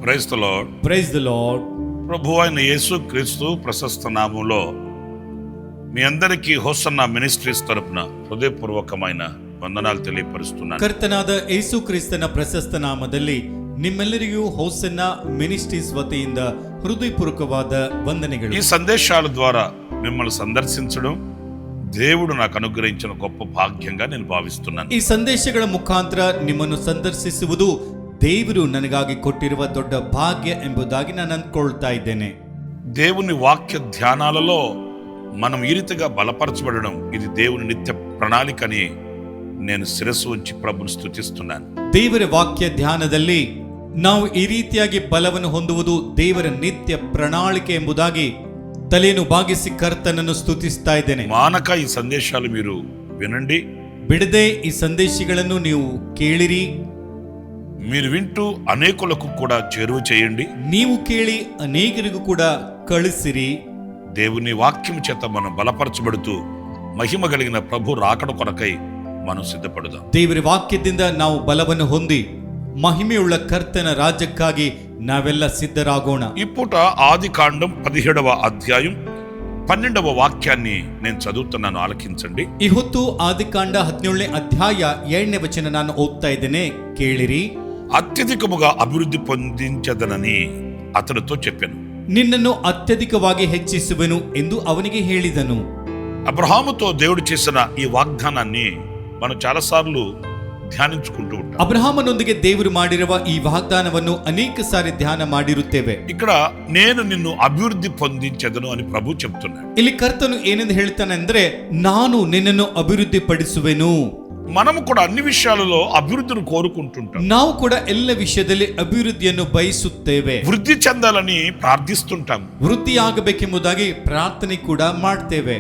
Praise the lord. Praise the lord. ప్రభు అయిన యేసు క్రీస్తు ప్రశస్త నామములో మీ అందరికీ హోసన్నా మినిస్ట్రీస్ తరపున హృదయపూర్వకమైన ವಂದನಾలు తెలియపరుస్తున్నాను. ಕರ್ತನಾದ ಯೇಸು ಕ್ರಿಸ್ತನ ಪ್ರಶಸ್ತ ನಾಮದಲ್ಲಿ ನಿಮ್ಮೆಲ್ಲರಿಗೂ ಹೋಸನ್ನ ಮಿನಿಸ್ಟ್ರೀಸ್ ವತಿಯಿಂದ ಹೃದಯಪೂರ್ವಕವಾದ ವಂದನೆಗಳು. ఈ సందేశాల ద్వారా మిమ్మల్ని సందర్శించడం దేవుడు నాకు అనుగ్రహించిన గొప్ప భాగ్యంగా నేను భావిస్తున్నాను. ಈ ಸಂದೇಶಗಳ ಮುಖಾಂತರ ನಿಮ್ಮನ್ನು ಸಂದರ್ಶಿಸುವುದು ದೇವರು ನನಗಾಗಿ ಕೊಟ್ಟಿರುವ ದೊಡ್ಡ ಭಾಗ್ಯ ಎಂಬುದಾಗಿ ನಾನು ಅಂದ್ಕೊಳ್ತಾ ಇದ್ದೇನೆ. దేవుని వాక్య ధ్యానాలలో మనం ఈ రీతిగా బలపరచబడడం ఇది దేవుని నిత్య ప్రణాళికని నేను శిరస్సు ఉంచి ప్రభుని స్తుతిస్తున్నాను. ದೇವರ ವಾಕ್ಯ ಧ್ಯಾನದಲ್ಲಿ ನಾವು ಈ ರೀತಿಯಾಗಿ ಬಲವನ್ನು ಹೊಂದುವುದು ದೇವರ ನಿತ್ಯ ಪ್ರಣಾಳಿಕೆ ಎಂಬುದಾಗಿ ತಲೆಯನ್ನು ಬಾಗಿಸಿ ಕರ್ತನನ್ನು ಸ್ತುತಿಸ್ತಾ ಇದ್ದೇನೆ. ಮಾನಕ ಈ ಸಂದೇಶಾలు మీరు వినండి, ಬಿಡದೆ ಈ ಸಂದೇಶಗಳನ್ನು ನೀವು ಕೇಳಿರಿ. మీరు వింటూ అనేకులకు కూడా చేరువ చేయండి. ನೀವು ಕೇಳಿ ಅನೇಕರಿಗೂ ಕೂಡ ಕಳಿಸಿರಿ. దేవుని వాక్యం చేత మనం బలపరచబడుతూ మహిమ కలిగిన ప్రభు రాకడ కొరకై మనం సిద్ధపడుదాం. ದೇವರ ವಾಕ್ಯದಿಂದ ನಾವು ಬಲವನ್ನು ಹೊಂದಿ ಮಹಿಮೆಯುಳ್ಳ ಕರ್ತನ ರಾಜ್ಯಕ್ಕಾಗಿ ನಾವೆಲ್ಲ ಸಿದ್ಧರಾಗೋಣ. ఈ పూట ఆది కాండం 17వ అధ్యాయం 12వ వాక్యాన్ని నేను చదువుతున్నాను, ఆలకించండి. ಈ ಹೊತ್ತು ಆದಿಕಾಂಡ 17ನೇ ಅಧ್ಯಾಯ 7ನೇ ವಚನ ನಾನು ಓದ್ತಾ ಇದ್ದೇನೆ, ಕೇಳಿರಿ. అత్యధికముగా అభివృద్ధి పొందించదనని అతనితో చెప్పాను. ನಿನ್ನನ್ನು ಅತ್ಯಧಿಕವಾಗಿ ಹೆಚ್ಚಿಸುವೆನು ಎಂದು ಅವನಿಗೆ ಹೇಳಿದನು. అబ్రహాముతో దేవుడు చేసిన ఈ వాగ్దానాన్ని మనం చాలాసార్లు ధ్యానించుకుంటూ ఉంటాం. ಅಬ್ರಹಾಮನೊಂದಿಗೆ ದೇವರು ಮಾಡಿರುವ ಈ ವಾಗ್ದಾನವನ್ನು ಅನೇಕ ಸಾರಿ ಧ್ಯಾನ ಮಾಡಿರುತ್ತೇವೆ. ఇక్కడ నేను నిన్ను అభివృద్ధి పొందించదను అని ప్రభు చెప్తున్నాడు. ಇಲ್ಲಿ ಕರ್ತನು ಏನೆಂದು ಹೇಳ್ತಾನೆ ಅಂದ್ರೆ, ನಾನು ನಿನ್ನನ್ನು ಅಭಿವೃದ್ಧಿ ಪಡಿಸುವೆನು. మనము కూడా అన్ని విషయాలలో అభివృద్ధిని కోరుకుంటుంటాం. ನಾವು ಕೂಡ ಎಲ್ಲ ವಿಷಯದಲ್ಲಿ ಅಭಿವೃದ್ಧಿಯನ್ನು ಬಯಸುತ್ತೇವೆ. వృద్ధి చెందాలని ప్రార్థిస్తుంటాం. ವೃದ್ಧಿಯಾಗಬೇಕೆಂಬುದಾಗಿ ಪ್ರಾರ್ಥನೆ ಕೂಡ ಮಾಡ್ತೇವೆ.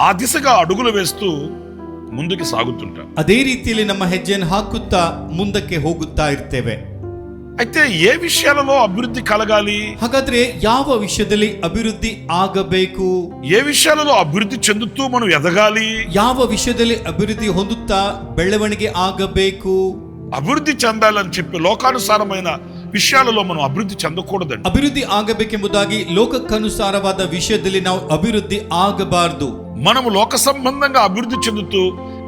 ఆ దిశగా అడుగులు వేస్తూ ముందుకు సాగుతుంటాం. ಅದೇ ರೀತಿಯಲ್ಲಿ ನಮ್ಮ ಹೆಜ್ಜೆಯನ್ನು ಹಾಕುತ್ತಾ ಮುಂದಕ್ಕೆ ಹೋಗುತ್ತಾ ಇರ್ತೇವೆ. అయితే ఏ విషయాలలో అభివృద్ధి కలగాలి? ಹಾಗಾದ್ರೆ ಯಾವ ವಿಷಯದಲ್ಲಿ ಅಭಿವೃದ್ಧಿ ಆಗಬೇಕು? ఏ విషయాలలో అభివృద్ధి చెందుతూ మనం ఎదగాలి? ಯಾವ ವಿಷಯದಲ್ಲಿ ಅಭಿವೃದ್ಧಿ ಹೊಂದುತ್ತಾ ಬೆಳವಣಿಗೆ ಆಗಬೇಕು? అభివృద్ధి చెందాలని చెప్పి లోకానుసారమైన విషయాలలో మనం అభివృద్ధి చెందకూడదండి. ಅಭಿವೃದ್ಧಿ ಆಗಬೇಕೆಂಬುದಾಗಿ ಲೋಕಕ್ಕನುಸಾರವಾದ ವಿಷಯದಲ್ಲಿ ನಾವು ಅಭಿವೃದ್ಧಿ ಆಗಬಾರದು. మనము లోక సంబంధంగా అభివృద్ధి చెందుతూ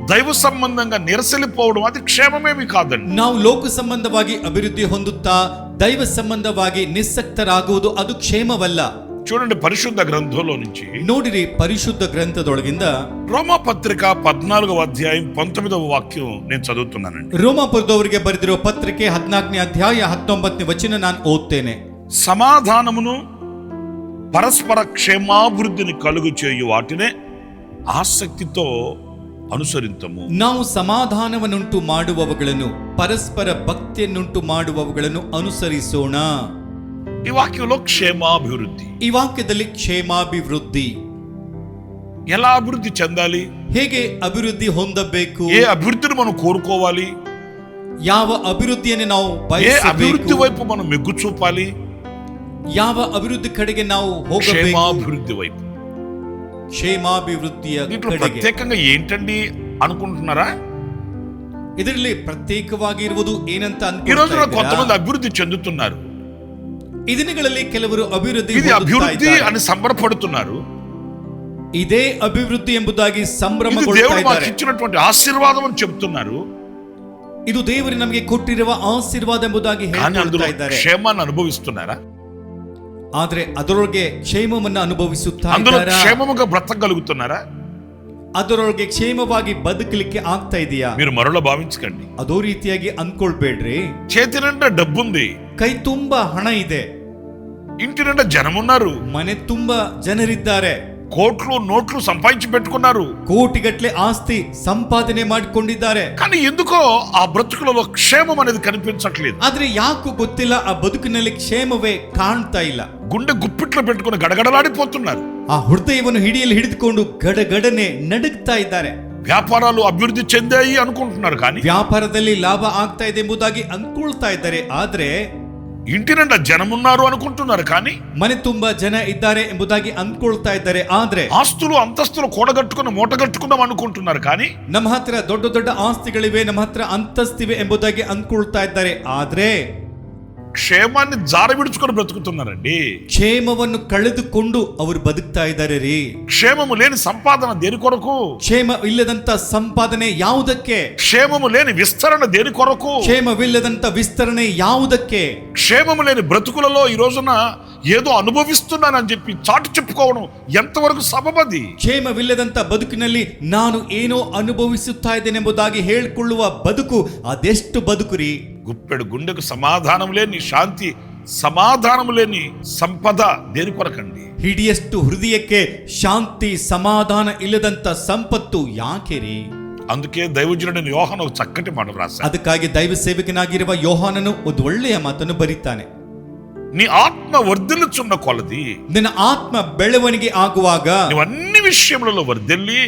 దైవ సంబంధంగా నిరసలిపోవడం అది క్షేమమేమి కాదండి. ನಾವು ಲೋಕ ಸಂಬಂಧವಾಗಿ ಅಭಿವೃದ್ಧಿ ಹೊಂದುತ್ತಾ ದೈವ ಸಂಬಂಧವಾಗಿ ನಿಸ್ಸಕ್ತರಾಗುವುದು ಅದು ಕ್ಷೇಮವಲ್ಲ. చూడండి, పరిశుద్ధ గ్రంథంలో నుంచి ನೋಡಿರಿ, ಪರಿಶುದ್ಧ ಗ್ರಂಥದೊಳಗಿಂದ రోమా పత్రిక 14వ అధ్యాయం 19వ వాక్యం నేను చదువుతున్నానండి. ರೋಮಾಪುರದವರಿಗೆ ಬರೆದಿರುವ ಪತ್ರಿಕೆ 14ನೇ ಅಧ್ಯಾಯ 19ನೇ ವಚನ ನಾನು ಓದ್ತೇನೆ. సమాధానమును పరస్పర క్షేమాభివృద్ధిని కలుగు చేయు వాటినే ఆసక్తితో ಅನುಸರಿತము. ನಾವು ಸಮಾಧಾನವನ್ನುಂಟು ಮಾಡುವವುಗಳನ್ನು, ಪರಸ್ಪರ ಭಕ್ತಿಯನ್ನುಂಟು ಮಾಡುವವುಗಳನ್ನು ಅನುಸರಿಸೋಣ. ఈ వాక్యంలో క్షేమాభివృద్ధి, ಈ ವಾಕ್ಯದಲ್ಲಿ ಕ್ಷೇಮಾಭಿವೃದ್ಧಿ, ఎలా అభివృద్ధి చెందాలి, ಹೇಗೆ ಅಭಿವೃದ್ಧಿ ಹೊಂದಬೇಕು, ఏ అభివృద్ధిని మనం కోరుకోవాలి, ಯಾವ ಅಭಿವೃದ್ಧಿಯನ್ನು ನಾವು ఏ అభివృద్ధి ಬಯಸಬೇಕು, వైపు మనం మెగ్గు చూపాలి, ಯಾವ ಅಭಿವೃದ್ಧಿ ಕಡೆಗೆ ನಾವು ಹೋಗಬೇಕು, క్షేమాభివృద్ధి వైపు. ಕ್ಷೇಮಾಭಿವೃದ್ಧಿಯ దీంట్లో ಕಡೆಗೆ. ప్రత్యేకంగా ఏంటండి అనుకుంటున్నారా? ಇದರಲ್ಲಿ ಪ್ರತ್ಯೇಕವಾಗಿ ಇರುವುದು ಏನಂತ ఈ రోజున ಅನ್ಕೊಳ್ತಾ కొంతమంది ಇದ್ದೀರಾ? అభివృద్ధి చెందుతున్నారు. ಈ ದಿನಗಳಲ್ಲಿ ಕೆಲವರು ಅಭಿವೃದ್ಧಿ ఇది ಹೊಂದುತ್ತಾ అభివృద్ధి ಇದ್ದಾರೆ. అని సంబరపడుతున్నారు. ಇದೇ ಅಭಿವೃದ್ಧಿ ಎಂಬುದಾಗಿ ఇది ಸಂಭ್ರಮಗೊಳ್ತಾ దేవుడు మాకు ಇದ್ದಾರೆ. ఇచ్చినటువంటి ఆశీర్వాదం అని చెప్తున్నారు. ಇದು ದೇವರು ನಮಗೆ ಕೊಟ್ಟಿರುವ ಆಶೀರ್ವಾದ ಎಂಬುದಾಗಿ కానీ అందులో ಹೇಳ್ತಾ ಇದ್ದಾರೆ. క్షేమాన్ని అనుభవిస్తున్నారా? ಆದ್ರೆ ಅದರೊಳಗೆ ಕ್ಷೇಮವನ್ನು ಅನುಭವಿಸುತ್ತಾ అందులో ಇದ್ದಾರಾ? క్షేమముగా బ్రతకగలుగుతున్నారా? ಅದರೊಳಗೆ ಕ್ಷೇಮವಾಗಿ ಬದುಕಲಿಕ್ಕೆ ಆಗ್ತಾ ಇದೆಯಾ? మీరు మరొకలా భావించకండి. ಅದೋ ರೀತಿಯಾಗಿ ಅನ್ಕೊಳ್ಬೇಡ್ರಿ. చేతి నిండా డబ్బుంది, ಕೈ ತುಂಬಾ ಹಣ ಇದೆ, ఇంటి నిండా జనమున్నారు, ಮನೆ ತುಂಬಾ ಜನರಿದ್ದಾರೆ, కోట్లు నోట్లు సంపాదించి పెట్టుకున్నారు. ಕೋಟಿಗಟ್ಲೆ ಆಸ್ತಿ ಸಂಪಾದನೆ ಮಾಡಿಕೊಂಡಿದ್ದಾರೆ. కానీ ఎందుకో ఆ బ్రతుకులలో క్షేమం అనేది కనిపించట్లేదు. ಆದ್ರೆ ಯಾಕೋ ಗೊತ್ತಿಲ್ಲ, ಆ ಬದುಕಿನಲ್ಲಿ ಕ್ಷೇಮವೇ ಕಾಣ್ತಾ ಇಲ್ಲ. గుండె గుప్పిట్లో పెట్టుకుని గడగడలాడిపోతున్నారు. ಆ ಹೃದಯವನ್ನು ಹಿಡಿದುಕೊಂಡು ಗಡಗಡನೆ ನಡುಗ್ತಾ ಇದ್ದಾರೆ. వ్యాపారాలు అభివృద్ధి చెందాయి అనుకుంటున్నారు, కానీ ವ್ಯಾಪಾರದಲ್ಲಿ ಲಾಭ ಆಗ್ತಾ ಇದೆ ಎಂಬುದಾಗಿ ಅನ್ಕೊಳ್ತಾ ಇದ್ದಾರೆ. ಆದ್ರೆ ఇంటి నిండా జనమున్నారు అనుకుంటున్నారు, కానీ ಮನೆ ತುಂಬಾ ಜನ ಇದ್ದಾರೆ ಎಂಬುದಾಗಿ ಅನ್ಕೊಳ್ತಾ ಇದ್ದಾರೆ. ಆದ್ರೆ ఆస్తులు అంతస్తులు కూడగట్టుకుని మూటగట్టుకున్నాం అనుకుంటున్నారు, కానీ ನಮ್ಮ ಹತ್ರ ದೊಡ್ಡ ದೊಡ್ಡ ಆಸ್ತಿಗಳಿವೆ, ನಮ್ಮ ಹತ್ರ ಅಂತಸ್ತಿವೆ ಎಂಬುದಾಗಿ ಅನ್ಕೊಳ್ತಾ ಇದ್ದಾರೆ. ಆದ್ರೆ క్షేమాన్ని జారవిడుచుకొని బ్రతుకుతున్నారండి. ಕ್ಷೇಮವನ್ನು ಕಳೆದುಕೊಂಡು ಅವರು ಬದುಕ್ತಾ ಇದ್ದಾರೆ ರೀ. క్షేమము లేని సంపాదన దేని కొరకు? ಕ್ಷೇಮವಿಲ್ಲದಂತ ಸಂಪಾದನೆ ಯಾವುದಕ್ಕೆ? క్షేమము లేని విస్తరణ దేని కొరకు? ಕ್ಷೇಮವಿಲ್ಲದಂತ ವಿಸ್ತರಣೆ ಯಾವುದಕ್ಕೆ? క్షేమము లేని బ్రతుకులలో ఈ రోజున ఏదో అనుభవిస్తున్నానని చెప్పి చాటు చెప్పుకోవడం ఎంతవరకు సబబది? ಕ್ಷೇಮವಿಲ್ಲದಂತ ಬದುಕಿನಲ್ಲಿ ನಾನು ಏನೋ ಅನುಭವಿಸುತ್ತಾ ಇದ್ದೇನೆಂಬುದಾಗಿ ಹೇಳಿಕೊಳ್ಳುವ ಬದುಕು ಅದೆಷ್ಟು ಬದುಕುರಿ. గుప్పెడు గుండెకు సమాధానం లేని శాంతి, సమాధానం లేని సంపద దేని కొరకండి? ಹಿಡಿಯಷ್ಟು ಹೃದಯಕ್ಕೆ ಶಾಂತಿ ಸಮಾಧಾನ ಇಲ್ಲದಂತ ಸಂಪತ್ತು ಯಾಕೆ ರೀ? అందుకే దైవజనుడైన యోహాను ఒక చక్కటి మాట రాశాడు. ಅದಕ್ಕಾಗಿ ದೈವ ಸೇವಕನಾಗಿರುವ ಯೋಹಾನನು ಒಂದು ಒಳ್ಳೆಯ ಮಾತನ್ನು ಬರೀತಾನೆ. నీ ఆత్మ వర్ధిల్లుచున్న కొలది, ನಿನ್ನ ಆತ್ಮ ಬೆಳವಣಿಗೆ ಆಗುವಾಗ నువ్వు అన్ని విషయములలో వర్ధిల్లి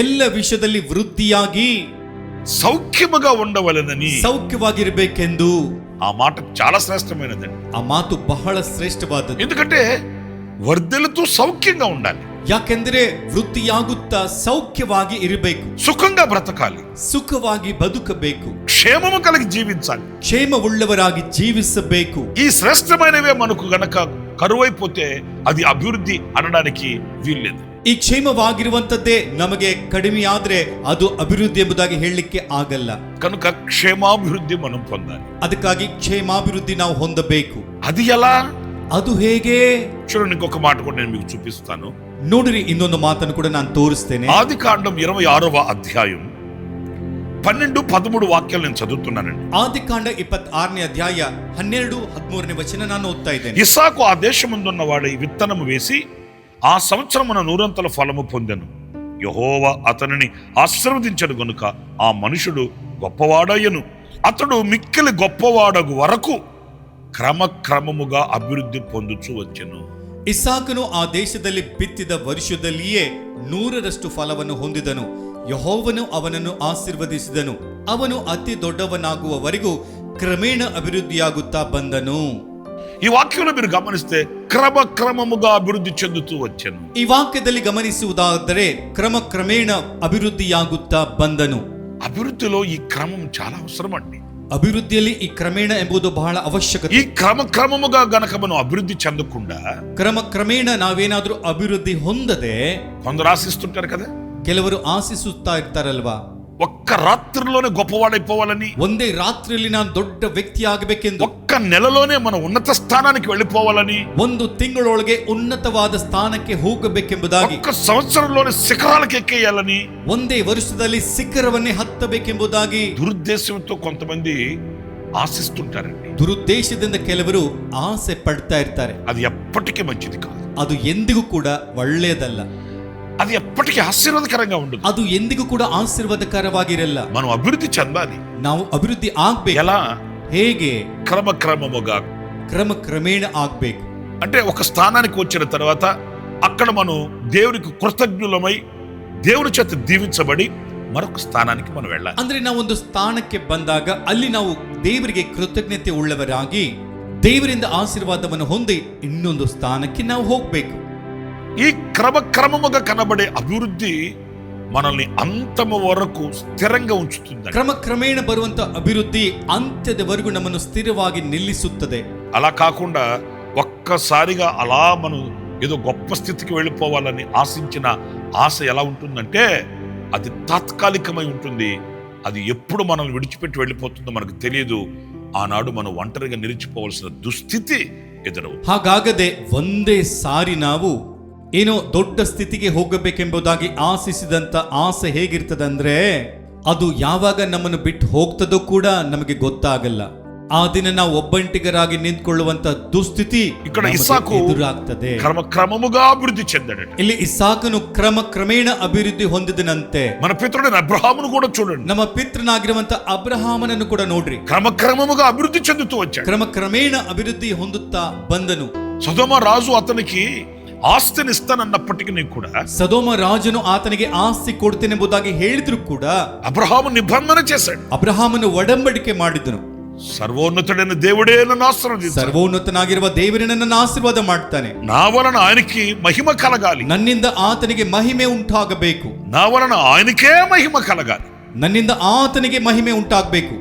ಎಲ್ಲ ವಿಷಯದಲ್ಲಿ ವೃದ್ಧಿಯಾಗಿ సౌఖ్యముగా ఉండవలెనని. ಸೌಖ್ಯವಾಗಿರಬೇಕೆಂದು. ఆ మాట చాలా శ్రేష్టమైనదండి. ಆ ಮಾತು ಬಹಳ ಶ್ರೇಷ್ಠವಾದದ್ದು. ఎందుకంటే వర్ధిల్లుతూ సౌఖ్యంగా ఉండాలి. ಯಾಕೆಂದ್ರೆ ವೃದ್ಧಿಯಾಗುತ್ತಾ ಸೌಖ್ಯವಾಗಿ ಇರಬೇಕು, సుఖంగా బ్రతకాలి, ಸುಖವಾಗಿ ಬದುಕಬೇಕು, క్షేమము కలిగి జీవించాలి, ಕ್ಷೇಮವುಳ್ಳವರಾಗಿ ಜೀವಿಸಬೇಕು. ఈ శ్రేష్టమైనవే మనకు గనక కరువైపోతే అది అభివృద్ధి అనడానికి వీల్లేదు. ಈ ಕ್ಷೇಮವಾಗಿರುವಂತದ್ದೇ ನಮಗೆ ಕಡಿಮೆಯಾದ್ರೆ ಅದು ಅಭಿವೃದ್ಧಿ ಎಂಬುದಾಗಿ ಹೇಳಲಿಕ್ಕೆ ಆಗಲ್ಲ. కనుక క్షేమాభివృద్ధి మనం పొందాలి. ಅದಕ್ಕಾಗಿ ಕ್ಷೇಮಾಭಿವೃದ್ಧಿ ನಾವು ಹೊಂದಬೇಕು. అది ఎలా? ಅದು ಹೇಗೆ? చూడండి, ఇంకొక మాట కూడా నేను మీకు చూపిస్తాను. ನೋಡ್ರಿ, ಇನ್ನೊಂದು ಮಾತನ್ನು ಕೂಡ ನಾನು ತೋರಿಸ್ತೇನೆ. ఆదికాండం 26వ అధ్యాయం 12-13 వాక్యాలు నేను చదువుతున్నానండి. ಆದಿಕಾಂಡ 26ನೇ ಅಧ್ಯಾಯ 12-13ನೇ ವಚನ ನಾನು ಓದ್ತಾ ಇದ್ದೇನೆ. ఇస్సాకు ఆ దేశమందున్న వాడి విత్తనము వేసి ఆ సంవత్సరమున 100 ఫలము పొందెను. యెహోవా అతనిని ఆశీర్వదించెను గనుక ఆ మనుషుడు గొప్పవాడయ్యను. అతడు మిక్కిలి గొప్పవాడగు వరకు ಕ್ರಮಕ್ರಮముగా ಅಭಿವೃದ್ಧಿ పొందుచు వచ్చెను. ಇಸಾಕನು ಆ ದೇಶದಲ್ಲಿ ಬಿತ್ತಿದ ವರ್ಷದಲ್ಲಿಯೇ 100ರಷ್ಟು ಫಲವನ್ನು ಹೊಂದಿದನು. ಯೆಹೋವನು ಅವನನ್ನು ಆಶೀರ್ವದಿಸಿದನು. ಅವನು ಅತಿ ದೊಡ್ಡವನಾಗುವವರೆಗೂ ಕ್ರಮೇಣ ಅಭಿವೃದ್ಧಿಯಾಗುತ್ತಾ ಬಂದನು. ఈ వాక్యంలో మీరు గమనిస్తే క్రమక్రమముగా అభివృద్ధి చెందుతూ వచ్చెను. ಈ ವಾಕ್ಯದಲ್ಲಿ ಗಮನಿಸುವುದಾದರೆ ಕ್ರಮೇಣ ಅಭಿವೃದ್ಧಿಯಾಗುತ್ತಾ ಬಂದನು. అభివృద్ధిలో ఈ క్రమం చాలా అవసరం అండి. ಅಭಿವೃದ್ಧಿಯಲ್ಲಿ ಈ ಕ್ರಮೇಣ ಎಂಬುದು ಬಹಳ ಅವಶ್ಯಕತೆ. ಈ ಕ್ರಮಕ್ರಮముగా గనక మనం అభివృద్ధి చెందకుండా ಕ್ರಮೇಣ ನಾವೇನಾದ್ರೂ ಅಭಿವೃದ್ಧಿ ಹೊಂದದೆ, కొందరు ఆశిస్తుంటారు కదా, ಕೆಲವರು ಆಶಿಸುತ್ತಾ ಇರ್ತಾರಲ್ವಾ, ఒక్క రాత్రిలోనే గొప్పవాడైపోవాలని, ಒಂದೇ ರಾತ್ರಿಯಲ್ಲಿ ನಾನು ದೊಡ್ಡ ವ್ಯಕ್ತಿ ಆಗಬೇಕೆಂದು, ఒక్క నెలలోనే మనం ఉన్నత స్థానానికి వెళ్ళిపోవాలని, ಒಂದು ತಿಂಗಳೊಳಗೆ ಉನ್ನತವಾದ ಸ್ಥಾನಕ್ಕೆ ಹೋಗಬೇಕೆಂಬುದಾಗಿ, ఒక్క సంవత్సరంలోనే శిఖరాలకు ఎక్కేయాలని, ಒಂದೇ ವರ್ಷದಲ್ಲಿ ಶಿಖರವನ್ನೇ ಹತ್ತಬೇಕೆಂಬುದಾಗಿ దురుద్దేశంతో కొంతమంది ఆశిస్తుంటారండి. ದುರುದ್ದೇಶದಿಂದ ಕೆಲವರು ಆಸೆ ಪಡ್ತಾ ಇರ್ತಾರೆ. అది ఎప్పటికీ మంచిది కాదు. ಅದು ಎಂದಿಗೂ ಕೂಡ ಒಳ್ಳೆಯದಲ್ಲ. అది ఎప్పటికీ ఆశీర్వాదకరంగా ఉండదు. ಅದು ಎಂದಿಗೂ ಕೂಡ ಆಶೀರ್ವಾದಕರವಾಗಿರಲ್ಲ. మనం అభివృద్ధి చెందాలి. ನಾವು ಅಭಿವೃದ್ಧಿ ಆಗ್ಬೇಕು. ఎలా? ಹೇಗೆ? క్రమక్రమముగా. ಕ್ರಮೇಣ ಆಗ್ಬೇಕು. అంటే ఒక స్థానానికి వచ్చిన తర్వాత అక్కడ మనం దేవునికి కృతజ్ఞులమై దేవుని చేత దీవించబడి మరొక స్థానానికి మనం వెళ్ళాలి. ಅಂದ್ರೆ ನಾವು ಒಂದು ಸ್ಥಾನಕ್ಕೆ ಬಂದಾಗ ಅಲ್ಲಿ ನಾವು ದೇವರಿಗೆ ಕೃತಜ್ಞತೆ ಉಳ್ಳವರಾಗಿ ದೇವರಿಂದ ಆಶೀರ್ವಾದವನ್ನು ಹೊಂದಿ ಇನ್ನೊಂದು ಸ್ಥಾನಕ್ಕೆ ನಾವು ಹೋಗ್ಬೇಕು. ఈ క్రమక్రమముగా కనబడే అభివృద్ధి మనల్ని అంతము వరకు స్థిరంగా ఉంచుతుంది. ಕ್ರಮೇಣ ಬರುವಂತ ಅಭಿವೃದ್ಧಿ ಅಂತ್ಯದವರೆಗೂ ನಮ್ಮನ್ನು ಸ್ಥಿರವಾಗಿ ನಿಲ್ಲಿಸುತ್ತದೆ. అలా కాకుండా ఒక్కసారిగా అలా మనం ఏదో గొప్ప స్థితికి వెళ్ళిపోవాలని ఆశించిన ఆశ ఎలా ఉంటుందంటే అది తాత్కాలికమై ఉంటుంది. అది ఎప్పుడు మనల్ని విడిచిపెట్టి వెళ్ళిపోతుందో మనకు తెలియదు. ఆనాడు మనం ఒంటరిగా నిలిచిపోవలసిన దుస్థితి ఎదురవు. ಹಾಗಾಗದೆ ಒಂದೇ ಸಾರಿ ನಾವು ಏನೋ ದೊಡ್ಡ ಸ್ಥಿತಿಗೆ ಹೋಗಬೇಕೆಂಬುದಾಗಿ ಆಶಿಸಿದಂತ ಆಸೆ ಹೇಗಿರ್ತದಂದ್ರೆ ಅದು ಯಾವಾಗ ನಮ್ಮನ್ನು ಬಿಟ್ಟು ಹೋಗ್ತದೋ ಕೂಡ ನಮಗೆ ಗೊತ್ತಾಗಲ್ಲ. ಆ ದಿನ ನಾವು ಒಬ್ಬಂಟಿಗರಾಗಿ ನಿಂತ್ಕೊಳ್ಳುವಂತ ದುಸ್ಥಿತಿ ఇక్కడ ఇస్సాకు ಎದುರಾಗ್ತದೆ. క్రమక్రమముగా అభివృద్ధి చెందాడట. ಇಲ್ಲಿ ಇಸಾಕನು ಕ್ರಮೇಣ ಅಭಿವೃದ್ಧಿ ಹೊಂದಿದನಂತೆ. మన పితరుడైన అబ్రహామును కూడా చూడండి. ನಮ್ಮ ಪಿತೃನಾಗಿರುವಂತ ಅಬ್ರಹಾಮನನ್ನು ಕೂಡ ನೋಡ್ರಿ. క్రమక్రమముగా అభివృద్ధి చెందుతూ వచ్చాడు. ಕ್ರಮೇಣ ಅಭಿವೃದ್ಧಿ ಹೊಂದುತ್ತಾ ಬಂದನು. సొదొమ రాజు అతనికి ఆస్తిని ఇస్తానన్నప్పటికీ కూడా, ಸದೋಮ ರಾಜನು ಆತನಿಗೆ ಆಸ್ತಿ ಕೊಡ್ತೇನೆಂಬುದಾಗಿ ಹೇಳಿದ್ರು ಕೂಡ అబ్రహాము నిబంధన చేశాడు. ಅಬ್ರಹಾಮನು ಒಡಂಬಡಿಕೆ ಮಾಡಿದನು. సర్వోన్నతుడైన దేవుడే నన్ను ఆశీర్వదించాడు. ಸರ್ವೋನ್ನತನಾಗಿರುವ ದೇವರೇ ನನ್ನನ್ನು ಆಶೀರ್ವಾದ ಮಾಡ್ತಾನೆ. నా వలన ఆయనకి మహిమ కలగాలి. ನನ್ನಿಂದ ಆತನಿಗೆ ಮಹಿಮೆ ಉಂಟಾಗಬೇಕು. నా వలన ఆయనకే మహిమ కలగాలి. ನನ್ನಿಂದ ಆತನಿಗೆ ಮಹಿಮೆ ಉಂಟಾಗಬೇಕು.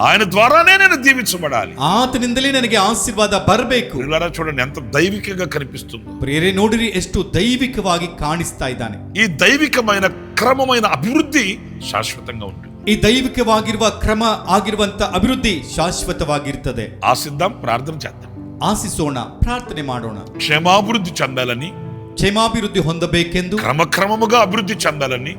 ఆయన ద్వారానే నేను దీవించబడాలి. ಆತನಿಂದಲೇ ನನಗೆ ಆಶೀರ್ವಾದ ಬರಬೇಕು. పిల్లరా చూడండి ఎంత దైవికంగా కనిపిస్తుందో. ಪ್ರಿಯರೇ ನೋಡಿರಿ ಎಷ್ಟು ದೈವಿಕವಾಗಿ ಕಾಣಿಸ್ತಾ ಇದ್ದಾನೆ. ఈ దైవికమైన క్రమమైన అభివృద్ధి శాశ్వతంగా ఉంటుంది. ಈ ದೈವಿಕವಾಗಿರುವ ಕ್ರಮ ಆಗಿರುವಂತ ಅಭಿವೃದ್ಧಿ ಶಾಶ್ವತವಾಗಿರ್ತದೆ. ఆశిద్దాం, ప్రార్థన చేద్దాం, ಆಶಿಸೋಣ, ಪ್ರಾರ್ಥನೆ ಮಾಡೋಣ. క్షేమాభివృద్ధి చెందాలని, ಕ್ಷೇಮಾಭಿವೃದ್ಧಿ ಹೊಂದಬೇಕೆಂದು, క్రమక్రమముగా అభివృద్ధి చెందాలని,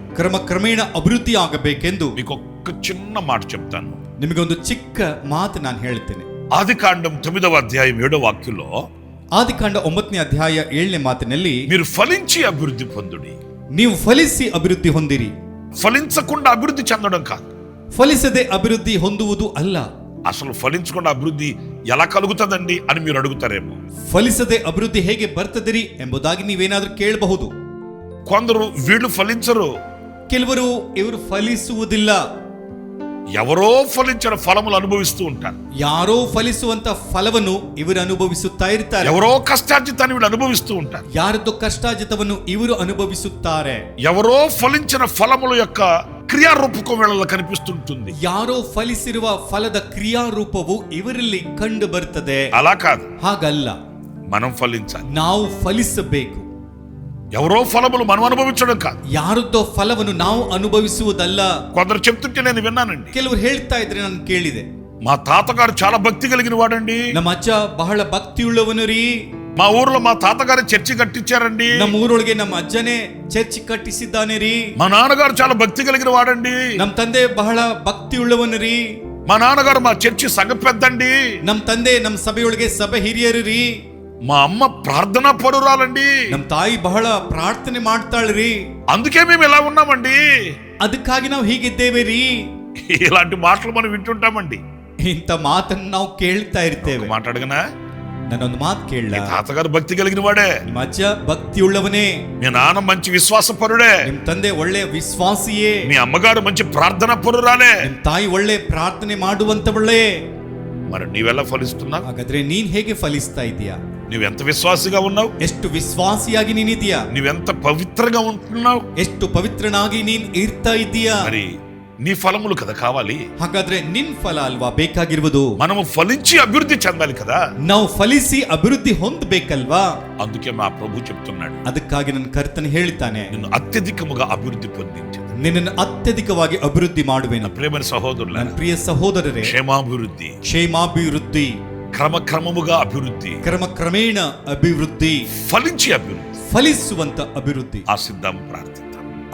ಕ್ರಮೇಣ ಅಭಿವೃದ್ಧಿ ಆಗಬೇಕೆಂದು మీకు ఒక్క చిన్న మాట చెప్తాను. ನಿಮಗೊಂದು ಚಿಕ್ಕ ಮಾತು ನಾನು ಹೇಳ್ತೇನೆ. ఆదికాండం 9వ అధ్యాయం 7వ వాక్యంలో, ಆದಿಕಾಂಡ 9ನೇ ಅಧ್ಯಾಯ 7ನೇ ಮಾತಿನಲ್ಲಿ, మీరు ఫలించి అభివృద్ధి పొందుడి. ನೀವು ಫಲಿಸಿ ಅಭಿವೃದ್ಧಿ ಹೊಂದಿರಿ. ఫలించకుండా అభివృద్ధి చెందడం కాదు. ಫಲಿಸದೆ ಅಭಿವೃದ್ಧಿ ಹೊಂದುವುದು ಅಲ್ಲ. అసలు ఫలించకుండా అభివృద్ధి ఎలా కలుగుతుందండి అని మీరు అడుగుతారేమో. ಫಲಿಸದೆ ಅಭಿವೃದ್ಧಿ ಹೇಗೆ ಬರ್ತದಿರಿ ಎಂಬುದಾಗಿ ನೀವೇನಾದ್ರೂ ಕೇಳಬಹುದು. కొందరు వీళ్ళు ఫలించరు. ಕೆಲವರು ಇವರು ಫಲಿಸುವುದಿಲ್ಲ. ఎవరో ఫలించిన ఫలములు అనుభవిస్తూ ఉంటారు. ಯಾರೋ ಫಲಿಸುವಂತ ಫಲವನ್ನು ಇವರು ಅನುಭವಿಸುತ್ತಾ ಇರ್ತಾರೆ. ఎవరో కష్టార్జితాన్ని వీళ్ళు అనుభవిస్తూ ఉంటారు. ಯಾರದ್ದು ಕಷ್ಟಾರ್ಜಿತವನ್ನು ಇವರು ಅನುಭವಿಸುತ್ತಾರೆ. ఎవరో ఫలించిన ఫలముల యొక్క క్రియారూపకం వీళ్ళలో కనిపిస్తుంటుంది. ಯಾರೋ ಫಲಿಸಿರುವ ಫಲದ ಕ್ರಿಯಾರೂಪವು ಇವರಲ್ಲಿ ಕಂಡು ಬರ್ತದೆ. అలా కాదు, ಹಾಗಲ್ಲ, మనం ఫలించాలి. ನಾವು ಫಲಿಸಬೇಕು. ఎవరో ఫలములు మనం అనుభవించడం కాదు. ಯಾರದ್ದೋ ಫಲವನ್ನು ನಾವು ಅನುಭವಿಸುವುದಲ್ಲ. కొందరు చెప్తుంటే నేను విన్నానండి. ಕೆಲವರು ಹೇಳ್ತಾ ಇದ್ರೆ ನಾನು ಕೇಳಿದೆ. మా తాతగారు చాలా భక్తి కలిగిన వాడండి. ನಮ್ಮ ಅಜ್ಜ ಬಹಳ ಭಕ್ತಿಯುಳ್ಳವನು ರೀ. మా ఊర్లో మా తాతగారు చర్చి కట్టించారండి. ನಮ್ಮ ಊರೊಳಗೆ ನಮ್ಮ ಅಜ್ಜನೇ ಚರ್ಚ್ ಕಟ್ಟಿಸಿದ್ದಾನೆ ರೀ. మా నాన్నగారు చాలా భక్తి కలిగిన వాడండి. ನಮ್ಮ ತಂದೆ ಬಹಳ ಭಕ್ತಿಯುಳ್ಳವನು ರೀ. మా నాన్నగారు మా చర్చి సంఘ పెద్దండి. ನಮ್ಮ ತಂದೆ ನಮ್ಮ ಸಭೆಯೊಳಗೆ ಸಭೆ ಹಿರಿಯರು ರೀ. మా అమ్మ ప్రార్థనా పరురాలండి. ನಮ್ಮ ತಾಯಿ ಬಹಳ ಪ್ರಾರ್ಥನೆ ಮಾಡ್ತಾಳ್ರಿ. అందుకే మేము ఇలా ఉన్నామండి. ಅದಕ್ಕಾಗಿ ನಾವು ಹೀಗಿದ್ದೇವೆ ರೀ. ఇలాంటి మాటలు మనం వింటుంటామండి. ಇಂಥ ಮಾತನ್ನು ನಾವು ಕೇಳ್ತಾ ಇರ್ತೇವೆ. మాట్లాడగనా? ನಾನೊಂದು ಮಾತು ಕೇಳಲ್ಲ. తాతగారు భక్తి కలిగిన వాడే. ನಿಮ್ಮ ಅಜ್ಜ ಭಕ್ತಿಯುಳ್ಳವನೇ. మీ నాన్న మంచి విశ్వాస పరుడే. ನಿಮ್ಮ ತಂದೆ ಒಳ್ಳೆ ವಿಶ್ವಾಸಿಯೇ. మీ అమ్మగారు మంచి ప్రార్థనా పరురాలే. ನಿಮ್ಮ ತಾಯಿ ಒಳ್ಳೆ ಪ್ರಾರ್ಥನೆ ಮಾಡುವಂತವಳೇ. మరి నీవెలా ఫలిస్తున్నావు? ಹಾಗಾದ್ರೆ ನೀನ್ ಹೇಗೆ ಫಲಿಸ್ತಾ ಇದೀಯಾ? నువ్వెంత విశ్వాసిగా ఉన్నావు? ಎಷ್ಟು ವಿಶ್ವಾಸಿಯಾಗಿ ನೀನಿದೀಯಾ? నువ్వెంత పవిత్రంగా ఉంటున్నావు? ಎಷ್ಟು ಪವಿತ್ರನಾಗಿ ನೀನ್ ಇರ್ತಾ ಇದೀಯಾ? మరి నీ ఫలములు కదా కావాలి. ಹಾಗಾದ್ರೆ ನಿನ್ ಫಲ ಅಲ್ವಾ ಬೇಕಾಗಿರುವುದು? మనము ఫలించి అభివృద్ధి చెందాలి కదా. ನಾವು ಫಲಿಸಿ ಅಭಿವೃದ್ಧಿ ಹೊಂದಬೇಕಲ್ವಾ? అందుకే మా ప్రభు చెప్తున్నాడు, ಅದಕ್ಕಾಗಿ ನನ್ನ ಕರ್ತನು ಹೇಳ್ತಾನೆ, నిన్ను అత్యధికముగా అభివృద్ధి పొందించదు. ನಿನ್ನನ್ನು ಅತ್ಯಧಿಕವಾಗಿ ಅಭಿವೃದ್ಧಿ ಮಾಡುವೆನು. ప్రేమైన సహోదరుల, ನನ್ನ ಪ್ರಿಯ ಸಹೋದರರೇ, క్షేమాభివృద్ధి, ಕ್ಷೇಮಾಭಿವೃದ್ಧಿ, క్రమక్రమముగా అభివృద్ధి, ಕ್ರಮೇಣ ಅಭಿವೃದ್ಧಿ, ఫలించి అభివృద్ధి, ಫಲಿಸುವಂತ ಅಭಿವೃದ್ಧಿ. ఆశిద్దాం, ప్రార్థిద్దాం.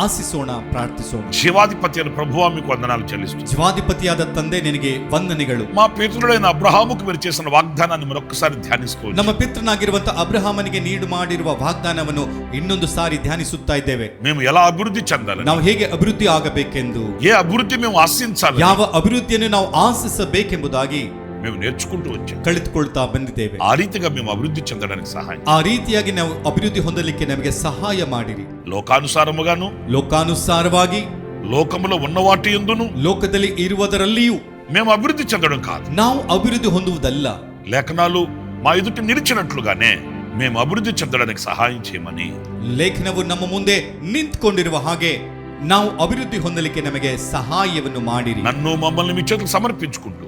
ಆಶಿಸೋಣ, ಪ್ರಾರ್ಥಿಸೋಣ. జీవాధిపతి అయిన ప్రభువా మీకు వందనాలు చెల్లిస్తున్నాను. జీవాధిపತಿಯಾದ ತಂದೆ ನಿನಗೆ ವಂದನೆಗಳು. మా పితరుడైన అబ్రహాముకు మీరు చేసిన వాగ్దానాన్ని మరొకసారి ధ్యానిస్తూ, ನಮ್ಮ ಪಿತೃನಾಗಿರುವಂತ ಅಬ್ರಹಾಮನಿಗೆ ನೀಡು ಮಾಡಿರುವ ವಾಗ್ದಾನವನ್ನು ಇನ್ನೊಂದು ಸಾರಿ ಧ್ಯಾನಿಸುತ್ತಾ ಇದ್ದೇವೆ. మేము ఎలా అభివృద్ధి చెందాలి, ನಾವು ಹೇಗೆ ಅಭಿವೃದ್ಧಿ ಆಗಬೇಕೆಂದು, ఏ అభివృద్ధి మేము ఆశించాలి, ಯಾವ ಅಭಿವೃದ್ಧಿಯನ್ನು ನಾವು ಆಶಿಸಬೇಕೆಂಬುದಾಗಿ మేము నేర్చుకుంటూ వచ్చాం. ಕಲಿತುಕೊಳ್ತಾ ಬಂದಿದ್ದೇವೆ. ఆ రీతిగా మేము అభివృద్ధి చెందడానికి సహాయం, ಆ ರೀತಿಯಾಗಿ ನಾವು ಅಭಿವೃದ್ಧಿ ಹೊಂದಲಿಕ್ಕೆ ನಮಗೆ ಸಹಾಯ ಮಾಡಿರಿ. లోకానుసారముగాను, ಲೋಕಾನುಸಾರವಾಗಿ, లోకములో ఉన్న వాటి యందును, ಲೋಕದಲ್ಲಿ ಇರುವುದರಲ್ಲಿಯೂ మేము అభివృద్ధి చెందడం కాదు, ನಾವು ಅಭಿವೃದ್ಧಿ ಹೊಂದುವುದಲ್ಲ, లేఖనాలు మా ఎదుట నిలిచినట్లుగానే మేము అభివృద్ధి చెందడానికి సహాయం చేయమని, ಲೇಖನವು ನಮ್ಮ ಮುಂದೆ ನಿಂತ್ಕೊಂಡಿರುವ ಹಾಗೆ ನಾವು ಅಭಿವೃದ್ಧಿ ಹೊಂದಲಿಕ್ಕೆ ನಮಗೆ ಸಹಾಯವನ್ನು ಮಾಡಿರಿ. నన్ను మమ్మల్ని మీ చేతులకు సమర్పించుకుంటూ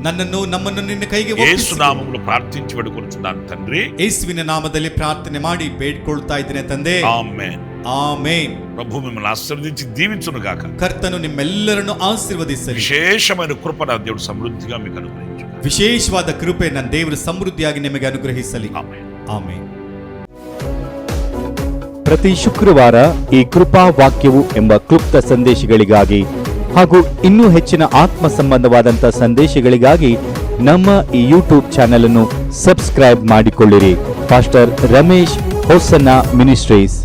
ನನ್ನನ್ನು ನಮ್ಮನ್ನು ನಿನ್ನ ಕೈಗೆ యేసు నామములో ప్రార్థించి వేడుకొనుచున్నాను తండ్రి. ಯೇಸುವಿನ ನಾಮದಲ್ಲಿ ಪ್ರಾರ್ಥನೆ ಮಾಡಿ ಬೇಡ್ಕೊಳ್ತಾ ಇದ್ದೇನೆ ತಂದೆ. ఆమేన్. ಆಮೇನ್. ప్రభు మిమ్మల్ని ఆశీర్వదించి దీవించును గాక. ಕರ್ತನು ನಿಮ್ಮೆಲ್ಲರನ್ನು ಆಶೀರ್ವದಿಸಲಿ. విశేషమైన కృప నా దేవుడు సమృద్ధిగా మీకు అనుగ్రహించు. ವಿಶೇಷವಾದ ಕೃಪೆ ನನ್ನ ದೇವರು ಸಮೃದ್ಧಿಯಾಗಿ ನಿಮಗೆ ಅನುಗ್ರಹಿಸಲಿ. ఆమేన్. ಆಮೇನ್. ಪ್ರತಿ ಶುಕ್ರವಾರ ಈ ಕೃಪಾ ವಾಕ್ಯವು ಎಂಬ ಕ್ಲುಪ್ತ ಸಂದೇಶಗಳಿಗಾಗಿ ಹಾಗೂ ಇನ್ನೂ ಹೆಚ್ಚಿನ ಆತ್ಮ ಸಂಬಂಧವಾದಂಥ ಸಂದೇಶಗಳಿಗಾಗಿ ನಮ್ಮ ಈ ಯೂಟ್ಯೂಬ್ ಚಾನೆಲ್ ಅನ್ನು ಸಬ್ಸ್ಕ್ರೈಬ್ ಮಾಡಿಕೊಳ್ಳಿರಿ. Pastor Ramesh Hosanna ministries.